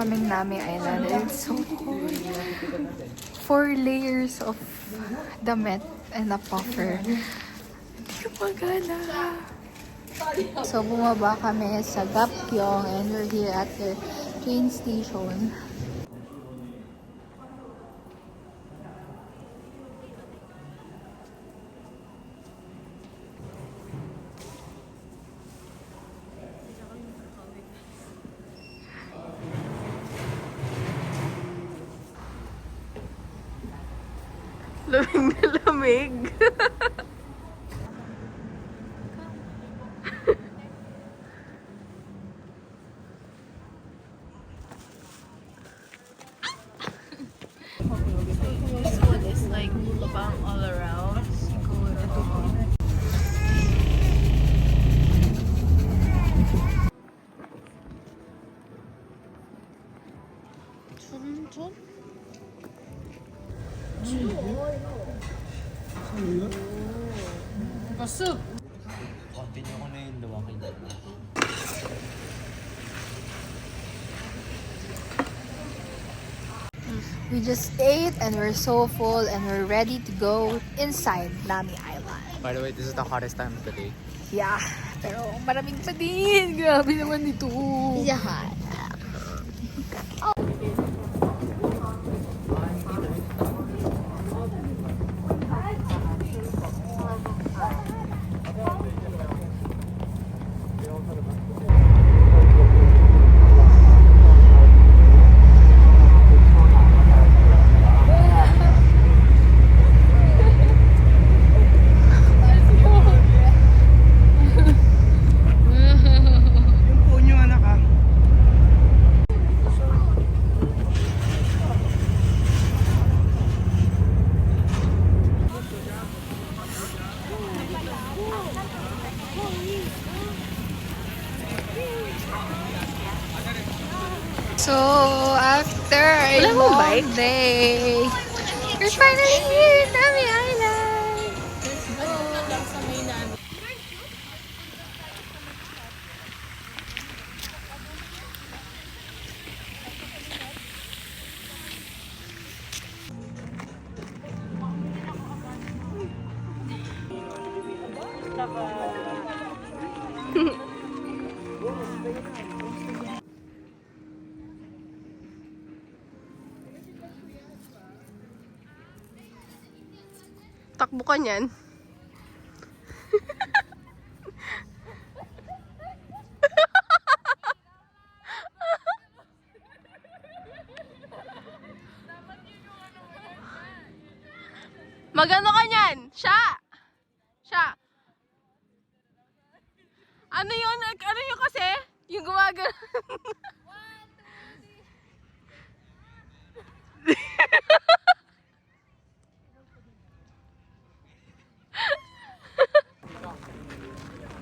kaming Nami Island and it's so cold. 4 layers of damit and a puffer. Hindi ko magana. So, bumaba kami sa Gapyeong and we're here at the train station. Lamig na lamig. This one is like Bulabang all around. Pasok! Continue ko na yung lumaki dati. We just ate and we're so full and we're ready to go inside Nami Island. By the way, this is the hottest time of the day. Yeah, pero maraming pa din. Grabe naman ito. Yeah, hot. So, after a Wala mong long bike? day, we're finally here in Nami Island. Takbo ka niyan. Magano ka niyan? Siya! Siya! Ano yun? Ano yun kasi? Yung gumagano.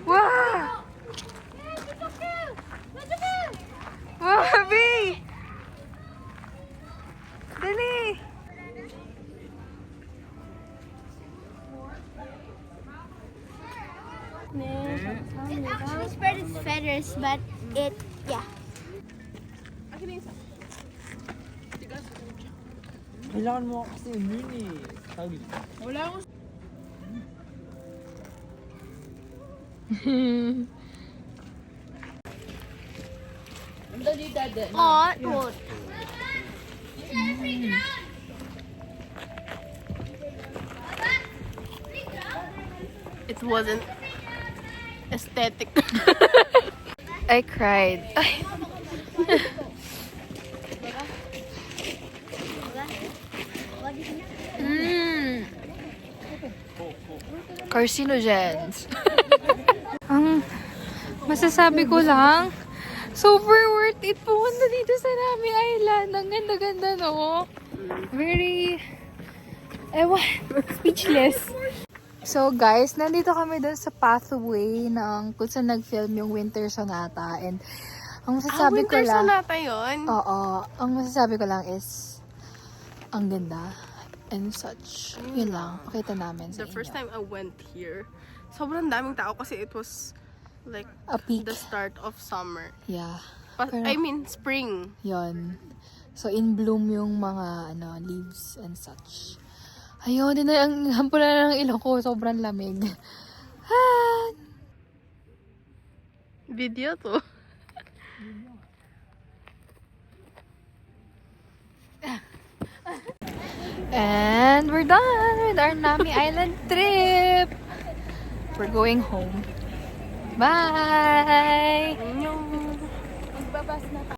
Wow! Wow, Abby! Dali! It actually spread its feathers, but it, yeah. Kailangan mo kasi yun eh. Tawag dito. Wala akong... Oh, good. It wasn't aesthetic. I cried. Ay. Carcinogens. Ang masasabi ko lang, super worth it pumunta dito sa Nami Island. Ang ganda-ganda, no? Very, speechless. So guys, nandito kami dun sa pathway ng kung saan nag-film yung Winter Sonata. And ang masasabi ko Winter lang, Sonata yun? oo, ang masasabi ko lang is, ang ganda. And such. Yun lang. Pakita namin sa The first inyo. time I went here, sobrang daming tao kasi it was like A peak. the start of summer. Yeah. I mean, spring. Yon. So, in bloom yung mga leaves and such. Ayun, din na ang hampula na ng ilong ko. Sobrang lamig. Ah! Video to. And we're done with our Nami Island trip. We're going home. Bye! Annyeong.